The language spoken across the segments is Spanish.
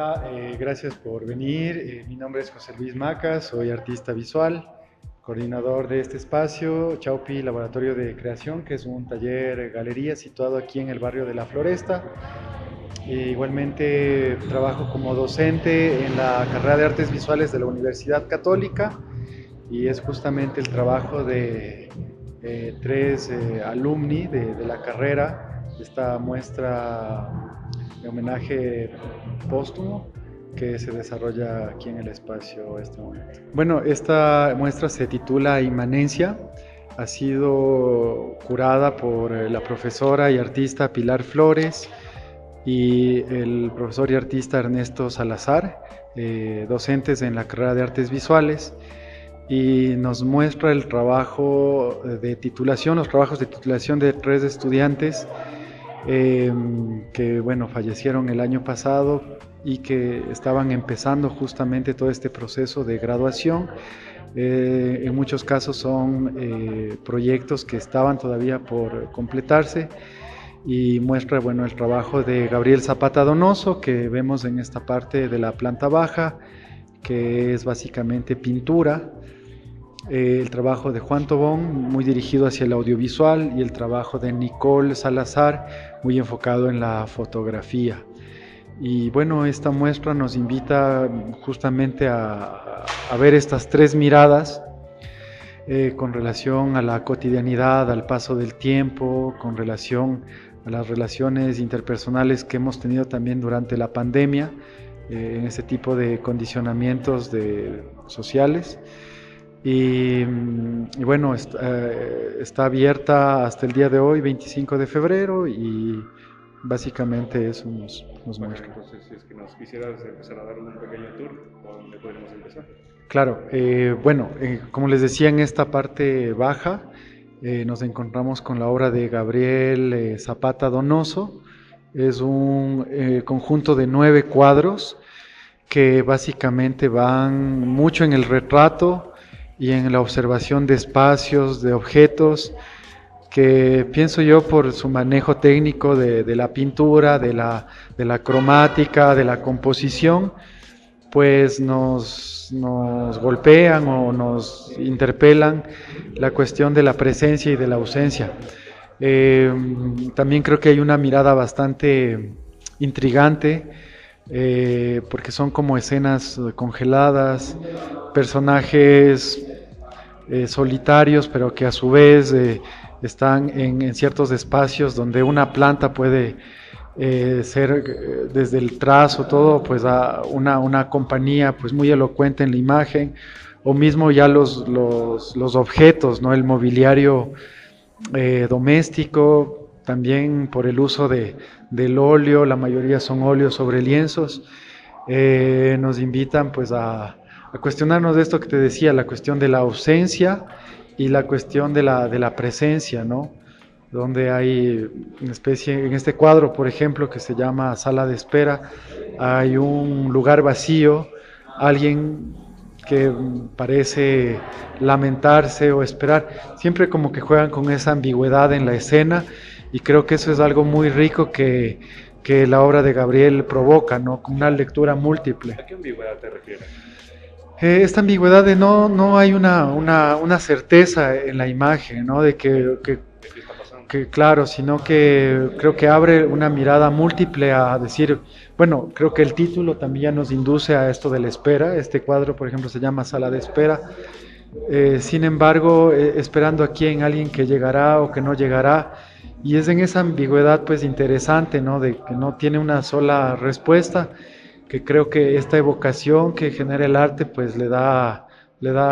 Hola, gracias por venir. Mi nombre es José Luis Macas, soy artista visual, coordinador de este espacio, Chaupi Laboratorio de Creación, que es un taller galería situado aquí en el barrio de La Floresta. Igualmente trabajo como docente en la carrera de Artes Visuales de la Universidad Católica y es justamente el trabajo de tres alumni de la carrera, esta muestra de homenaje póstumo que se desarrolla aquí en el espacio este momento. Bueno, esta muestra se titula Inmanencia, ha sido curada por la profesora y artista Pilar Flores y el profesor y artista Ernesto Salazar, docentes en la carrera de Artes Visuales, y nos muestra el trabajo de titulación, los trabajos de titulación de tres estudiantes que bueno, fallecieron el año pasado y que estaban empezando justamente todo este proceso de graduación. En muchos casos son proyectos que estaban todavía por completarse y muestra bueno, el trabajo de Gabriel Zapata Donoso que vemos en esta parte de la planta baja, que es básicamente pintura. El trabajo de Juan Tobón, muy dirigido hacia el audiovisual, y el trabajo de Nicole Salazar, muy enfocado en la fotografía. Y bueno, esta muestra nos invita justamente a ver estas tres miradas con relación a la cotidianidad, al paso del tiempo, con relación a las relaciones interpersonales que hemos tenido también durante la pandemia, en ese tipo de condicionamientos sociales. Y bueno, está abierta hasta el día de hoy, 25 de febrero, y básicamente eso nos Bueno, muestra. entonces, si es que nos quisieras empezar a dar un pequeño tour, ¿por dónde podríamos empezar? Claro, bueno, como les decía, en esta parte baja nos encontramos con la obra de Gabriel Zapata Donoso. Es un conjunto de 9 cuadros que básicamente van mucho en el retrato y en la observación de espacios, de objetos, que pienso yo por su manejo técnico de la pintura, de la cromática, de la composición, pues nos golpean o nos interpelan la cuestión de la presencia y de la ausencia. Eh, También creo que hay una mirada bastante intrigante, porque son como escenas congeladas, personajes solitarios, pero que a su vez están en ciertos espacios donde una planta puede ser desde el trazo, todo, pues a una compañía pues muy elocuente en la imagen, o mismo ya los objetos, ¿no? El mobiliario doméstico, también por el uso del óleo, la mayoría son óleos sobre lienzos, nos invitan pues a cuestionarnos de esto que te decía, la cuestión de la ausencia y la cuestión de la presencia, ¿no? Donde hay una especie, en este cuadro, por ejemplo, que se llama Sala de Espera, hay un lugar vacío, alguien que parece lamentarse o esperar, siempre como que juegan con esa ambigüedad en la escena, y creo que eso es algo muy rico que la obra de Gabriel provoca, ¿no? Con una lectura múltiple. ¿A qué ambigüedad te refieres? Esta ambigüedad de no hay una certeza en la imagen, ¿no? De ¿De qué está pasando? que claro, sino que creo que abre una mirada múltiple a decir, bueno, creo que el título también nos induce a esto de la espera. Este cuadro, por ejemplo, se llama Sala de Espera. Sin embargo, esperando aquí en alguien que llegará o que no llegará. Y es en esa ambigüedad pues interesante, ¿no? De que no tiene una sola respuesta, que creo que esta evocación que genera el arte pues le da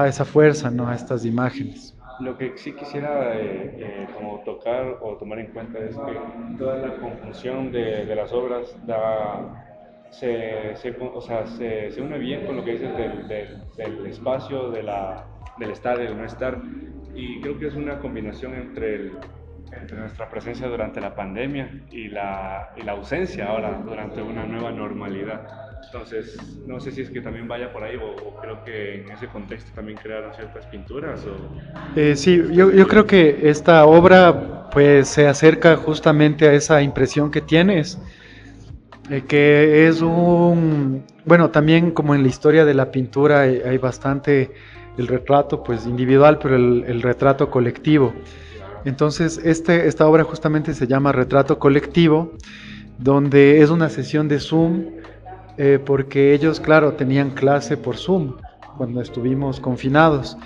esa fuerza, ¿no? A estas imágenes. Lo que sí quisiera como tocar o tomar en cuenta es que toda la conjunción de las obras o sea, se une bien con lo que dices del espacio, del estar, del no estar, y creo que es una combinación entre nuestra presencia durante la pandemia y la ausencia ahora durante una nueva normalidad. Entonces, no sé si es que también vaya por ahí o creo que en ese contexto también crearon ciertas pinturas o Sí, estás yo creo influyendo. que esta obra pues se acerca justamente a esa impresión que tienes, que es bueno, también como en la historia de la pintura hay bastante el retrato pues individual, pero el retrato colectivo. Entonces, esta obra justamente se llama Retrato Colectivo, donde es una sesión de Zoom, porque ellos, claro, tenían clase por Zoom cuando estuvimos confinados.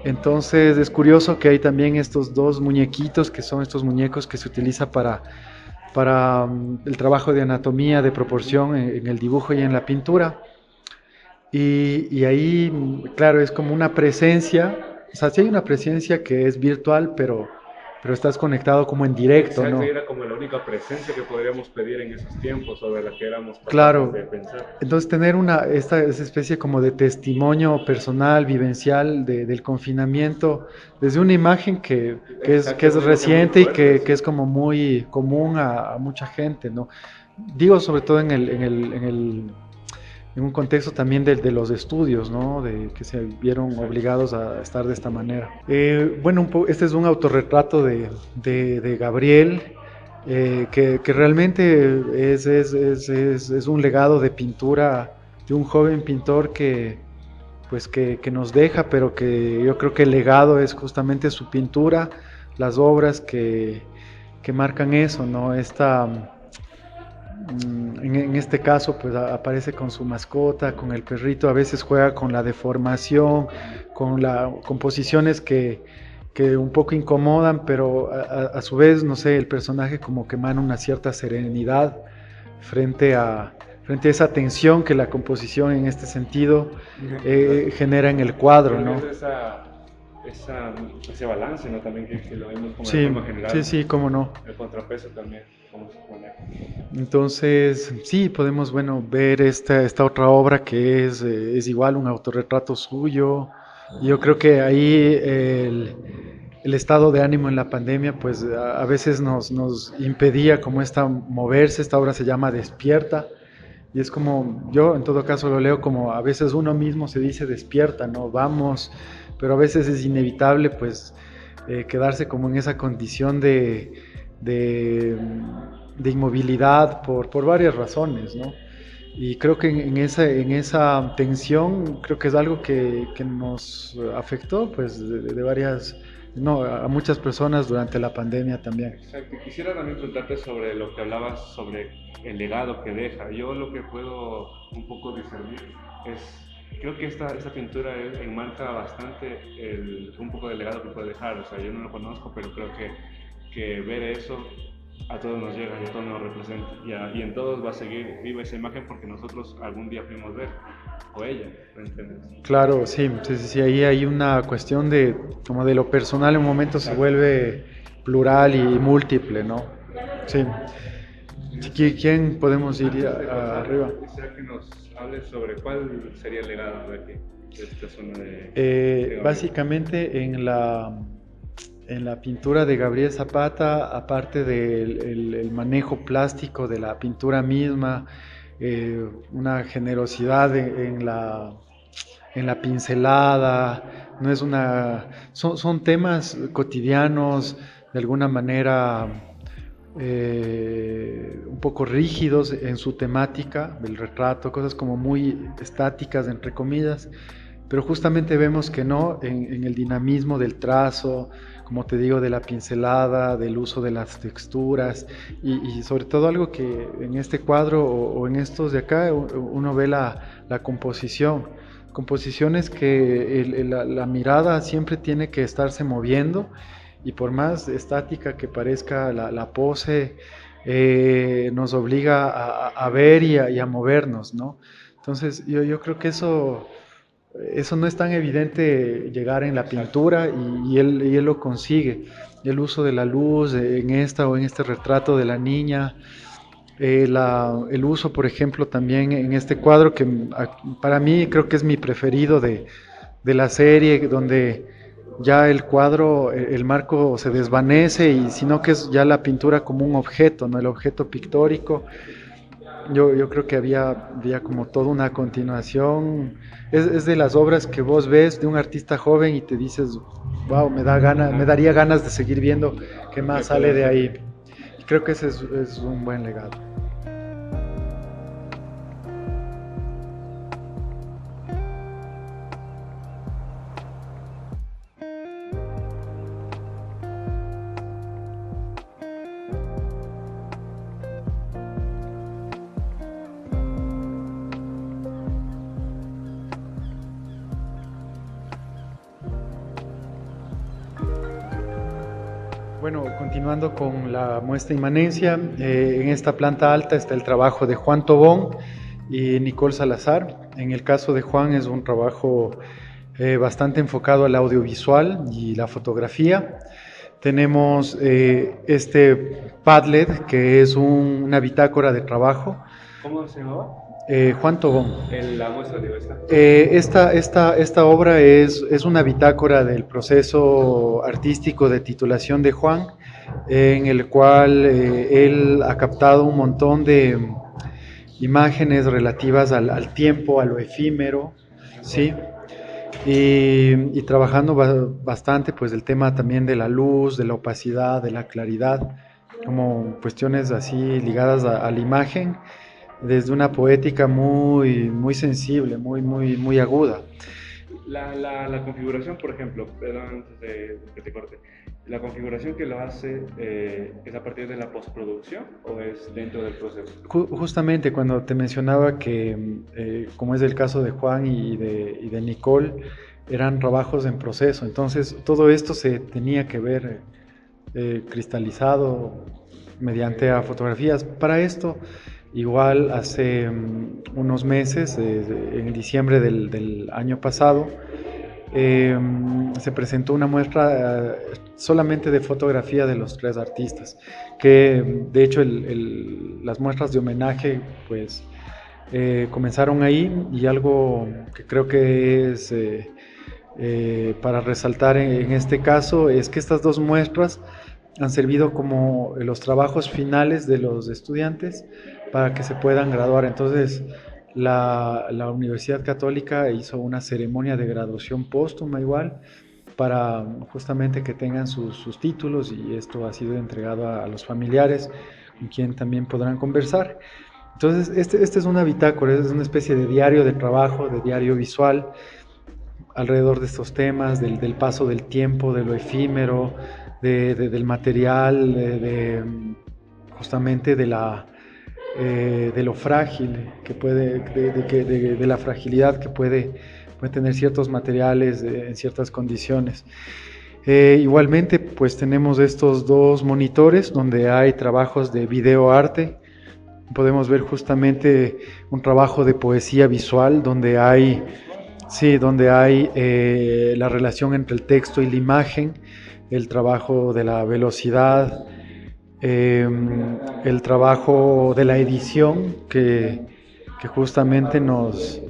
Entonces es curioso que hay también estos dos muñequitos, que son estos muñecos que se utiliza para el trabajo de anatomía, de proporción en el dibujo y en la pintura. Y ahí, claro, es como una presencia, o sea, sí hay una presencia que es virtual, pero estás conectado como en directo, Exacto, ¿no? era como la única presencia que podríamos pedir en esos tiempos o de la que éramos capaces de Claro, pensar. entonces tener esta especie como de testimonio personal, vivencial del confinamiento, desde una imagen que Exacto, es es una imagen muy reciente y fuerte, que sí. es como muy común a mucha gente, ¿no? Digo sobre todo en un contexto también de los estudios, ¿no? De que se vieron Exacto. obligados a estar de esta manera. Bueno, este es un autorretrato de Gabriel, que realmente es un legado de pintura de un joven pintor pues que nos deja, pero que yo creo que el legado es justamente su pintura, las obras que marcan eso, ¿no? En este caso, pues aparece con su mascota, con el perrito, a veces juega con la deformación, con composiciones que un poco incomodan, pero a su vez, no sé, el personaje como que emana una cierta serenidad frente a, frente a esa tensión que la composición en este sentido Exacto. genera en el cuadro, Creo que ¿no? es ese balance, ¿no? También que lo vemos como de Sí, forma sí, general, sí, cómo no. el contrapeso también, cómo se pone. Entonces, sí, podemos, bueno, ver esta otra obra que es igual un autorretrato suyo. Yo creo que ahí el estado de ánimo en la pandemia, pues a veces nos impedía como esta moverse. Esta obra se llama Despierta y es como, yo en todo caso lo leo como a veces uno mismo se dice despierta, ¿no? Vamos, pero a veces es inevitable, pues, quedarse como en esa condición de, de inmovilidad por varias razones, ¿no? Y creo que en esa tensión, creo que es algo que nos afectó, pues, de varias, no, a muchas personas durante la pandemia también. Exacto. Quisiera también preguntarte sobre lo que hablabas sobre el legado que deja. Yo lo que puedo un poco discernir es, creo que esta pintura enmarca bastante un poco del legado que puede dejar. O sea, yo no lo conozco, pero creo que ver eso a todos nos llega y a todos nos representa. Y en todos va a seguir viva esa imagen porque nosotros algún día fuimos ver, o ella, frente a nosotros. Claro, sí, sí, sí, sí, ahí hay una cuestión de, como de lo personal en un momento se Exacto. vuelve plural y múltiple, ¿no? Sí. ¿Quién podemos ir Antes de pasar, arriba? quisiera que nos hables sobre cuál sería el legado de aquí, de esta zona de Gabriel. Básicamente en la pintura de Gabriel Zapata, aparte del el manejo plástico de la pintura misma, una generosidad en la pincelada, no es son temas cotidianos, de alguna manera un poco rígidos en su temática del retrato, cosas como muy estáticas, entre comillas, pero justamente vemos que no, en el dinamismo del trazo, como te digo, de la pincelada, del uso de las texturas y sobre todo algo que en este cuadro o en estos de acá uno ve la composición. Composiciones que la mirada siempre tiene que estarse moviendo y por más estática que parezca la pose, nos obliga a ver y a movernos, ¿no? Entonces yo creo que eso no es tan evidente llegar en la Exacto. pintura y él lo consigue. El uso de la luz en esta o en este retrato de la niña, el uso, por ejemplo, también en este cuadro que para mí creo que es mi preferido de la serie, donde ya el cuadro, el marco se desvanece y sino que es ya la pintura como un objeto, ¿no? El objeto pictórico. Yo creo que había como toda una continuación. Es de las obras que vos ves de un artista joven y te dices, wow, me daría ganas de seguir viendo qué ¿Qué más puede sale de hacer? ahí. Y creo que ese es un buen legado. Bueno, continuando con la muestra inmanencia, en esta planta alta está el trabajo de Juan Tobón y Nicole Salazar. En el caso de Juan es un trabajo bastante enfocado al audiovisual y la fotografía. Tenemos este Padlet, que es una bitácora de trabajo. ¿Cómo se llama? Juan Tobón. La muestra, digo, esta. Esta obra es una bitácora del proceso artístico de titulación de Juan, en el cual él ha captado un montón de imágenes relativas al tiempo, a lo efímero, ¿sí? Y trabajando bastante pues el tema también de la luz, de la opacidad, de la claridad, como cuestiones así ligadas a la imagen, desde una poética muy sensible, muy aguda. La configuración, por ejemplo, perdón antes de que te corte, ¿la configuración que lo hace es a partir de la postproducción o es dentro del proceso? Justamente cuando te mencionaba que, como es el caso de Juan y de Nicole, eran trabajos en proceso, entonces todo esto se tenía que ver cristalizado mediante a fotografías. Para esto, igual hace unos meses, en diciembre del año pasado, se presentó una muestra solamente de fotografía de los tres artistas, que de hecho las muestras de homenaje pues comenzaron ahí, y algo que creo que es para resaltar en este caso es que estas dos muestras han servido como los trabajos finales de los estudiantes para que se puedan graduar. Entonces la Universidad Católica hizo una ceremonia de graduación póstuma igual, para justamente que tengan sus títulos, y esto ha sido entregado a los familiares, con quien también podrán conversar. Entonces este es una bitácora, es una especie de diario de trabajo, de diario visual, alrededor de estos temas, del paso del tiempo, de lo efímero, del material, justamente de lo frágil que puede, de la fragilidad que puede tener ciertos materiales en ciertas condiciones. Igualmente, pues tenemos estos dos monitores donde hay trabajos de videoarte. Podemos ver justamente un trabajo de poesía visual donde hay la relación entre el texto y la imagen, el trabajo de la velocidad, el trabajo de la edición que justamente nos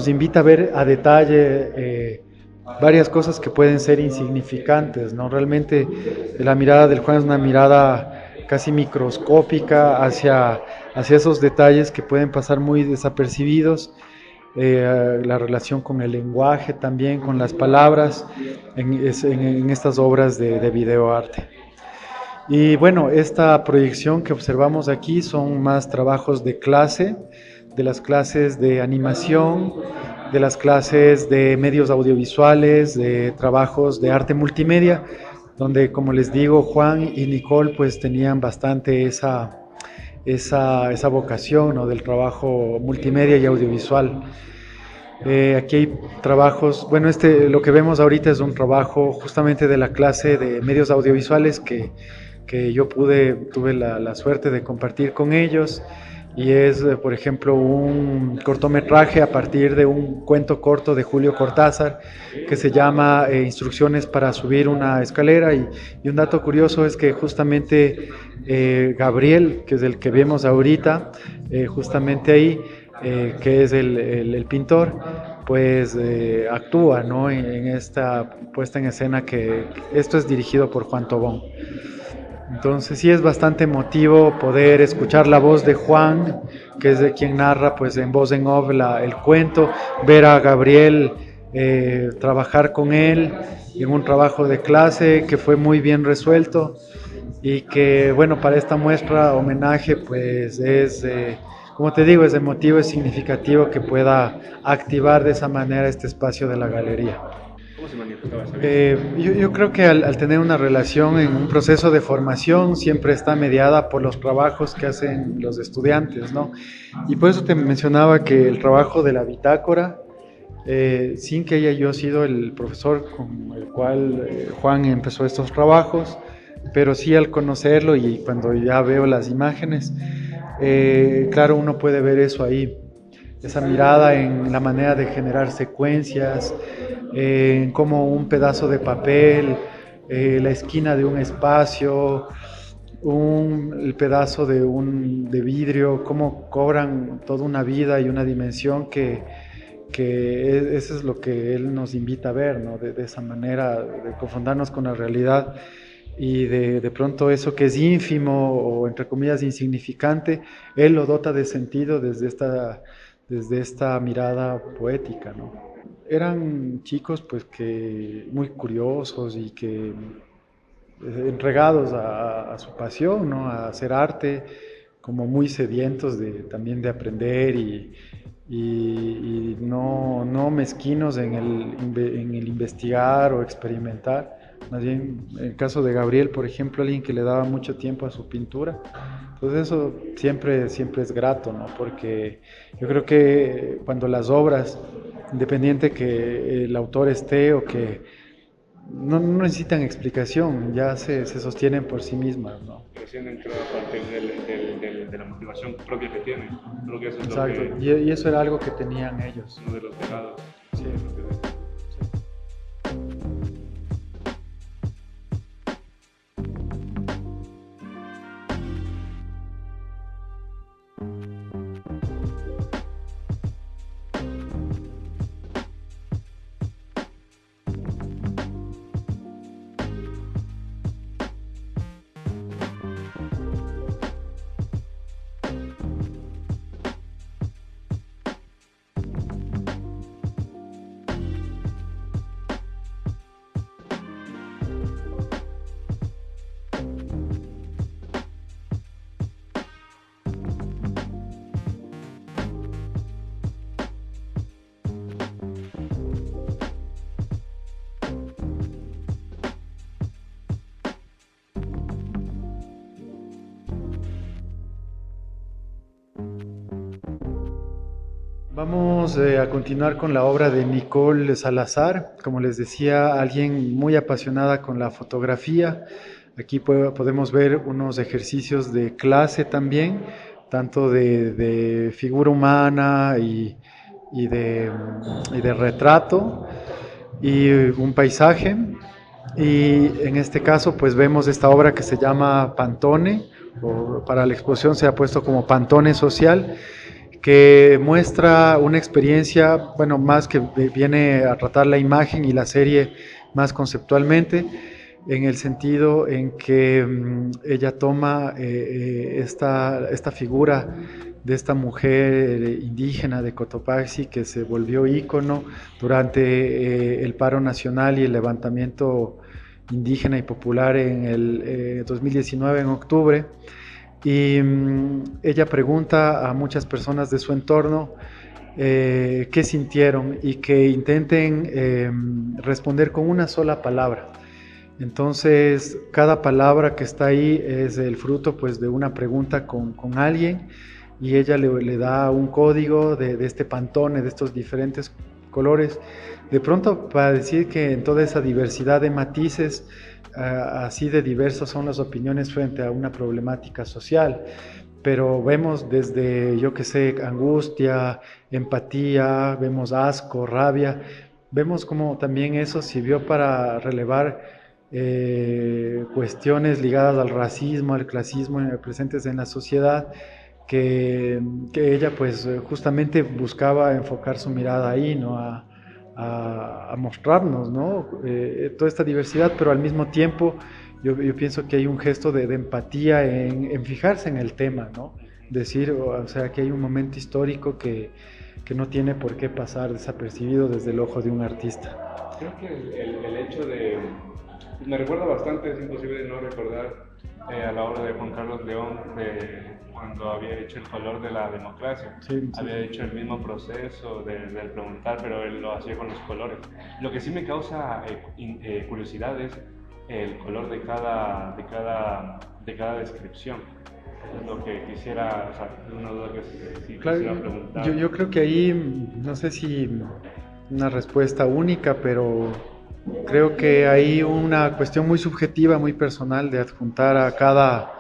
invita a ver a detalle varias cosas que pueden ser insignificantes, ¿no? Realmente la mirada del Juan es una mirada casi microscópica hacia esos detalles que pueden pasar muy desapercibidos. La relación con el lenguaje también, con las palabras en estas obras de videoarte. Y bueno, esta proyección que observamos aquí son más trabajos de clase, de las clases de animación, de las clases de medios audiovisuales, de trabajos de arte multimedia, donde, como les digo, Juan y Nicole pues tenían bastante esa vocación, ¿no?, del trabajo multimedia y audiovisual. Aquí hay trabajos, bueno, lo que vemos ahorita es un trabajo justamente de la clase de medios audiovisuales que yo tuve la suerte de compartir con ellos, y es, por ejemplo, un cortometraje a partir de un cuento corto de Julio Cortázar que se llama Instrucciones para subir una escalera, y un dato curioso es que justamente Gabriel, que es el que vemos ahorita, justamente ahí, que es el pintor, pues actúa, ¿no?, en esta puesta en escena, que esto es dirigido por Juan Tobón. Entonces sí es bastante emotivo poder escuchar la voz de Juan, que es de quien narra pues en voz en off el cuento, ver a Gabriel trabajar con él en un trabajo de clase que fue muy bien resuelto, y que bueno, para esta muestra homenaje pues es, como te digo, es emotivo, es significativo que pueda activar de esa manera este espacio de la galería. ¿Cómo se manifestaba esa yo creo que al tener una relación en un proceso de formación siempre está mediada por los trabajos que hacen los estudiantes, ¿no? Y por eso te mencionaba que el trabajo de la bitácora, sin que haya yo sido el profesor con el cual Juan empezó estos trabajos, pero sí al conocerlo y cuando ya veo las imágenes, claro, uno puede ver eso ahí, esa mirada en la manera de generar secuencias, en cómo un pedazo de papel, la esquina de un espacio, el pedazo de vidrio, cómo cobran toda una vida y una dimensión que eso es lo que él nos invita a ver, ¿no? De esa manera, de confrontarnos con la realidad y de pronto eso que es ínfimo o entre comillas insignificante, él lo dota de sentido desde esta mirada poética, ¿no? Eran chicos pues que muy curiosos y que entregados a su pasión, ¿no? A hacer arte, como muy sedientos también de aprender y no mezquinos en el investigar o experimentar. Más bien, en el caso de Gabriel, por ejemplo, alguien que le daba mucho tiempo a su pintura. Entonces eso siempre es grato, ¿no? Porque yo creo que cuando las obras, independiente que el autor esté o que no necesitan explicación, ya se sostienen por sí mismas, ¿no? Trascienden, creo, a partir de la motivación propia que tienen. Creo que eso es lo Exacto, que, y eso era algo que tenían ellos. uno de los legados. Sí. Vamos a continuar con la obra de Nicole Salazar, como les decía, alguien muy apasionada con la fotografía. Aquí podemos ver unos ejercicios de clase también, tanto de figura humana y de retrato y un paisaje. Y en este caso pues vemos esta obra que se llama Pantone, o para la exposición se ha puesto como Pantone Social, que muestra una experiencia, bueno, más que viene a tratar la imagen y la serie más conceptualmente, en el sentido en que ella toma esta figura de esta mujer indígena de Cotopaxi que se volvió ícono durante el paro nacional y el levantamiento indígena y popular en el 2019 en octubre, y ella pregunta a muchas personas de su entorno qué sintieron y que intenten responder con una sola palabra. Entonces, cada palabra que está ahí es el fruto pues, de una pregunta con alguien y ella le da un código de este pantone, de estos diferentes colores, de pronto para decir que en toda esa diversidad de matices, así de diversas son las opiniones frente a una problemática social, pero vemos desde, yo que sé, angustia, empatía, vemos asco, rabia, vemos como también eso sirvió para relevar cuestiones ligadas al racismo, al clasismo presentes en la sociedad, que ella pues justamente buscaba enfocar su mirada ahí, ¿no? A mostrarnos, ¿no? Toda esta diversidad, pero al mismo tiempo yo pienso que hay un gesto de empatía en fijarse en el tema, ¿no? Decir, o sea, que hay un momento histórico que no tiene por qué pasar desapercibido desde el ojo de un artista. Creo que el hecho de... Me recuerda bastante, es imposible no recordar a la obra de Juan Carlos León, de cuando había hecho El color de la democracia. Sí, sí, había sí. hecho el mismo proceso del preguntar, pero él lo hacía con los colores. Lo que sí me causa curiosidad es el color de cada descripción. Es lo que quisiera, o sea, es una duda que sí Claro, quisiera preguntar. yo creo que ahí, no sé si una respuesta única, pero Creo que hay una cuestión muy subjetiva, muy personal de adjuntar a cada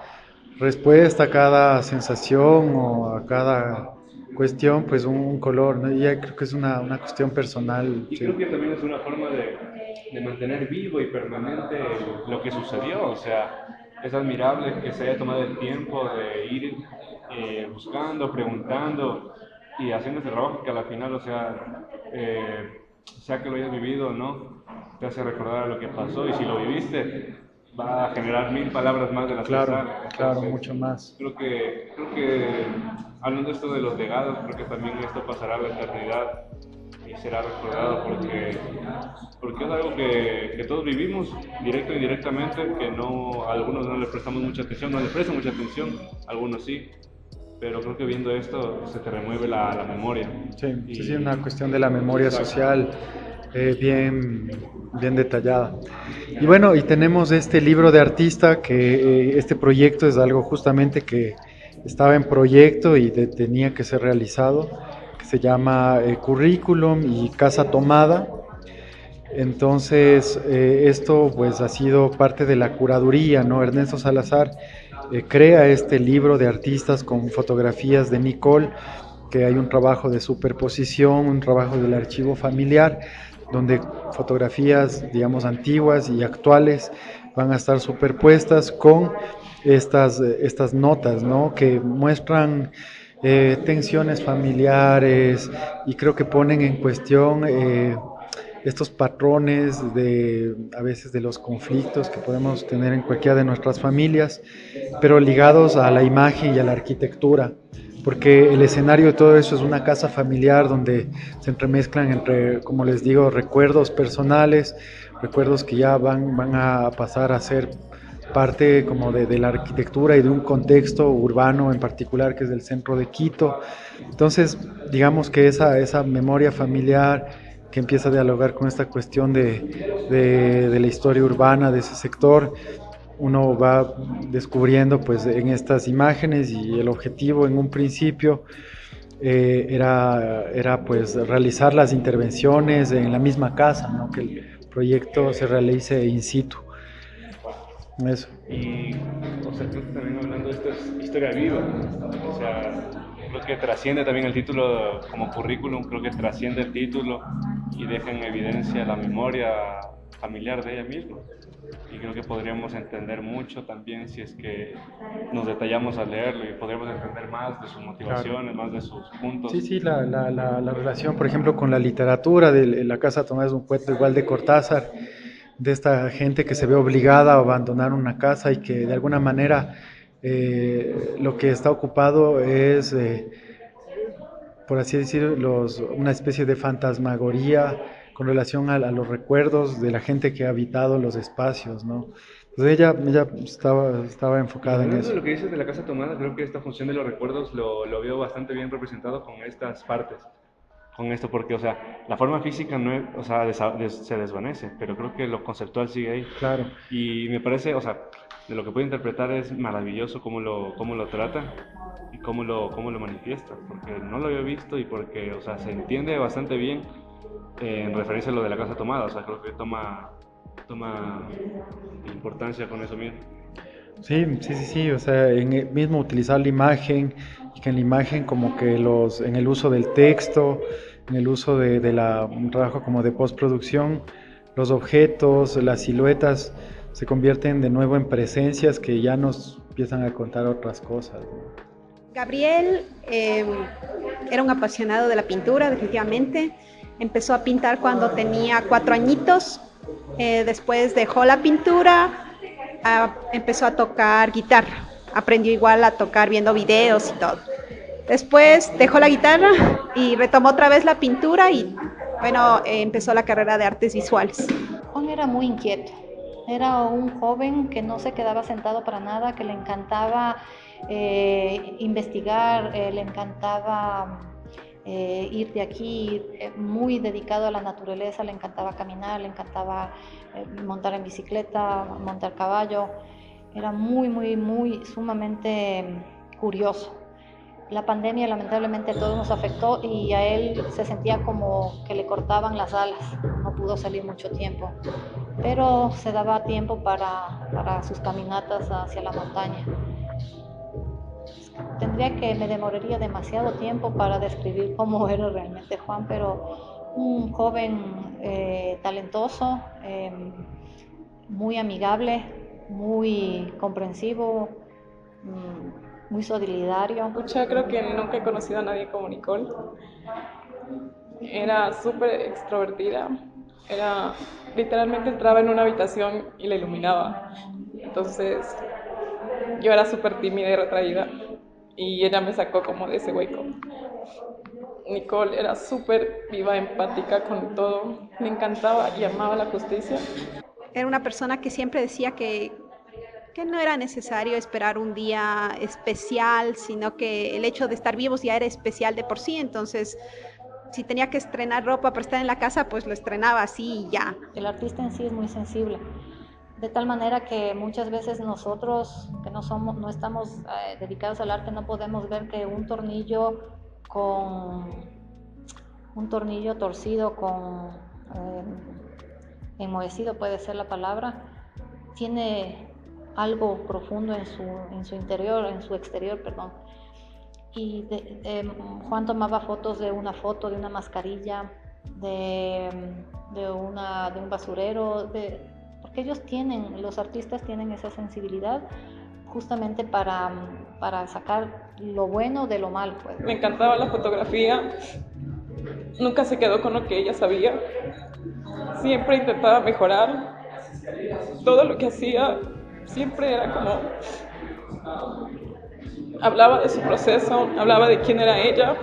respuesta, a cada sensación o a cada cuestión, pues un color, ¿no? Y ya creo que es una cuestión personal, Y sí. creo que también es una forma de mantener vivo y permanente lo que sucedió. O sea, es admirable que se haya tomado el tiempo de ir buscando, preguntando y haciendo ese trabajo que a la final, o sea que lo hayas vivido o no, te hace recordar lo que pasó. Y si lo viviste, va a generar mil palabras más de las que Claro, salen. claro, Entonces, mucho más. creo que hablando de esto de los legados, creo que también esto pasará a la eternidad y será recordado porque es algo que todos vivimos, directo e indirectamente, que no, a algunos no le prestamos mucha atención, no le prestan mucha atención, algunos sí, pero creo que viendo esto se te remueve la memoria. Sí, sí, sí, Y, una cuestión de la memoria exacto. social bien detallada. Y bueno, y tenemos este libro de artista, que este proyecto es algo justamente que estaba en proyecto y tenía que ser realizado, que se llama Currículum y Casa Tomada. Entonces, esto pues ha sido parte de la curaduría, ¿no? Ernesto Salazar crea este libro de artistas con fotografías de Nicole, que hay un trabajo de superposición, un trabajo del archivo familiar, donde fotografías, digamos, antiguas y actuales van a estar superpuestas con estas notas, ¿no? Que muestran tensiones familiares y creo que ponen en cuestión estos patrones de a veces de los conflictos que podemos tener en cualquiera de nuestras familias, pero ligados a la imagen y a la arquitectura, porque el escenario de todo eso es una casa familiar donde se entremezclan entre, como les digo, recuerdos personales, recuerdos que ya van a pasar a ser parte como de la arquitectura y de un contexto urbano en particular que es el centro de Quito. Entonces, digamos que esa memoria familiar que empieza a dialogar con esta cuestión de la historia urbana de ese sector, uno va descubriendo pues en estas imágenes y el objetivo en un principio era pues realizar las intervenciones en la misma casa, ¿no? Que el proyecto se realice in situ. Eso. Y, o sea, creo que también hablando de esto es historia viva. O sea, creo que trasciende también el título como currículum, creo que trasciende el título y deja en evidencia la memoria familiar de ella misma. Y creo que podríamos entender mucho también si es que nos detallamos a leerlo y podríamos entender más de sus Claro. motivaciones, más de sus Sí, puntos. sí, la relación, por ejemplo, con la literatura de La Casa Tomada es un cuento igual de Cortázar, de esta gente que se ve obligada a abandonar una casa y que de alguna manera lo que está ocupado es, por así decir, una especie de fantasmagoría con relación a los recuerdos de la gente que ha habitado los espacios, ¿no? Entonces ella estaba Y enfocada en hablando de eso. lo que dices de la casa tomada, creo que esta función de los recuerdos lo veo bastante bien representado con estas partes, con esto, porque, o sea, la forma física no es, o sea, se desvanece, pero creo que lo conceptual sigue ahí. Claro. Y me parece, o sea, de lo que puedo interpretar es maravilloso cómo lo trata y cómo lo manifiesta, porque no lo había visto y porque, o sea, se entiende bastante bien en referencia a lo de la casa tomada, o sea, creo que toma importancia con eso mismo. Sí, sí, sí, sí, o sea, en el mismo utilizar la imagen y que en la imagen como que en el uso del texto, en el uso un trabajo como de postproducción, los objetos, las siluetas se convierten de nuevo en presencias que ya nos empiezan a contar otras cosas, ¿no? Gabriel era un apasionado de la pintura, definitivamente. Empezó a pintar cuando tenía 4 añitos. Después dejó la pintura, empezó a tocar guitarra. Aprendió igual a tocar viendo videos y todo. Después dejó la guitarra y retomó otra vez la pintura y bueno, empezó la carrera de artes visuales. Juan era muy inquieto, era un joven que no se quedaba sentado para nada, que le encantaba investigar, le encantaba ir de aquí, muy dedicado a la naturaleza, le encantaba caminar, le encantaba montar en bicicleta, montar caballo, era muy, muy, muy sumamente curioso. La pandemia lamentablemente a todos nos afectó y a él se sentía como que le cortaban las alas, no pudo salir mucho tiempo, pero se daba tiempo para sus caminatas hacia la montaña. Me demoraría demasiado tiempo para describir cómo era realmente Juan, pero un joven talentoso, muy amigable, muy comprensivo, muy solidario. Pucha, creo que nunca he conocido a nadie como Nicole. Era súper extrovertida. Literalmente entraba en una habitación y la iluminaba. Entonces, yo era súper tímida y retraída. Y ella me sacó como de ese hueco. Nicole era súper viva, empática con todo. Me encantaba y amaba la justicia. Era una persona que siempre decía que no era necesario esperar un día especial, sino que el hecho de estar vivos ya era especial de por sí. Entonces, si tenía que estrenar ropa para estar en la casa, pues lo estrenaba así y ya. El artista en sí es muy sensible, de tal manera que muchas veces nosotros que no estamos dedicados al arte no podemos ver que un tornillo torcido enmohecido puede ser la palabra, tiene algo profundo en su interior, en su exterior, perdón. Y Juan tomaba fotos de una mascarilla, de un basurero, porque los artistas tienen esa sensibilidad justamente para sacar lo bueno de lo malo. Pues. Me encantaba la fotografía, nunca se quedó con lo que ella sabía, siempre intentaba mejorar, todo lo que hacía siempre era como... Hablaba de su proceso, hablaba de quién era ella,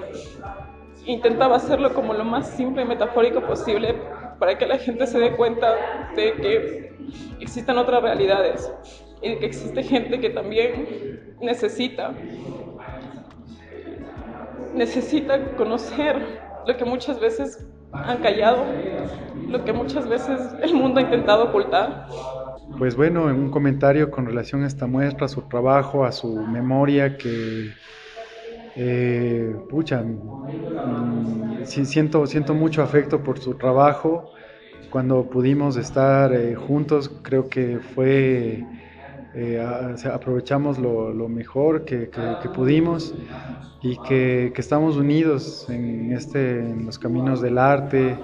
intentaba hacerlo como lo más simple y metafórico posible para que la gente se dé cuenta de que existen otras realidades y de que existe gente que también necesita conocer lo que muchas veces han callado, lo que muchas veces el mundo ha intentado ocultar. Pues bueno, un comentario con relación a esta muestra, a su trabajo, a su memoria, que sí, siento mucho afecto por su trabajo. Cuando pudimos estar juntos, creo que fue, aprovechamos lo mejor que pudimos y que estamos unidos en los caminos del arte.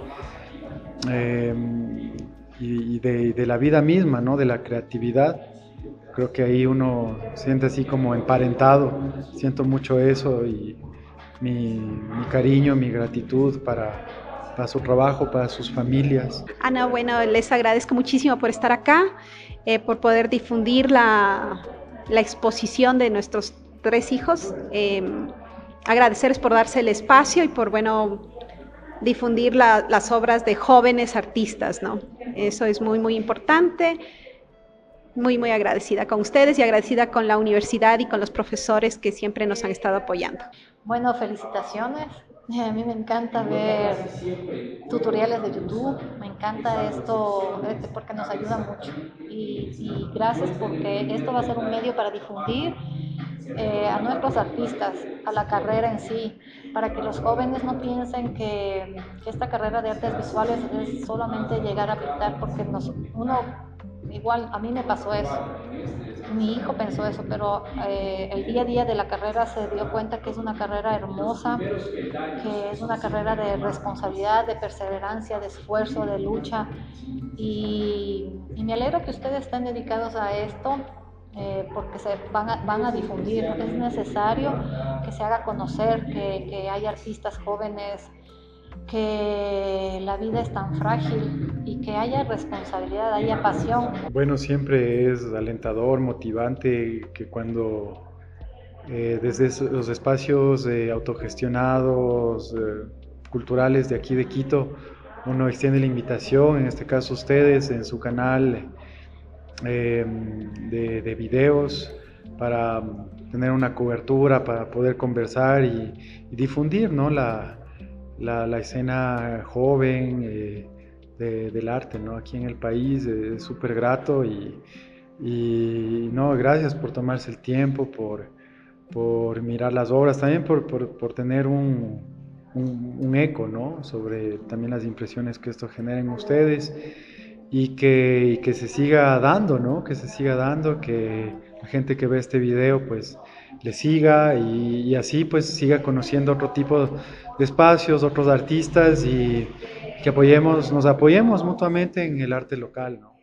Y de la vida misma, ¿no? De la creatividad. Creo que ahí uno siente así como emparentado. Siento mucho eso y mi cariño, mi gratitud para su trabajo, para sus familias. Ana, bueno, les agradezco muchísimo por estar acá, por poder difundir la exposición de nuestros 3 hijos. Agradecerles por darse el espacio y por, difundir las obras de jóvenes artistas, ¿no? Eso es muy, muy importante. Muy, muy agradecida con ustedes y agradecida con la universidad y con los profesores que siempre nos han estado apoyando. Bueno, felicitaciones. A mí me encanta ver tutoriales de YouTube, me encanta esto porque nos ayuda mucho y gracias porque esto va a ser un medio para difundir a nuestros artistas, a la carrera en sí, para que los jóvenes no piensen que esta carrera de artes visuales es solamente llegar a pintar, porque igual a mí me pasó eso, mi hijo pensó eso, pero el día a día de la carrera se dio cuenta que es una carrera hermosa, que es una carrera de responsabilidad, de perseverancia, de esfuerzo, de lucha, y me alegro que ustedes estén dedicados a esto. Porque van a difundir, es necesario que se haga conocer que hay artistas jóvenes, que la vida es tan frágil y que haya responsabilidad, haya pasión. Bueno, siempre es alentador, motivante que cuando desde los espacios autogestionados, culturales de aquí de Quito, uno extiende la invitación, en este caso ustedes, en su canal de videos, para tener una cobertura, para poder conversar y difundir, ¿no? la escena joven del arte, ¿no? Aquí en el país. Es súper grato y no, gracias por tomarse el tiempo, por mirar las obras, también por tener un eco, ¿no? Sobre también las impresiones que esto genera en ustedes y que se siga dando, ¿no? Que se siga dando, que la gente que ve este video pues le siga y así pues siga conociendo otro tipo de espacios, otros artistas y que nos apoyemos mutuamente en el arte local, ¿no?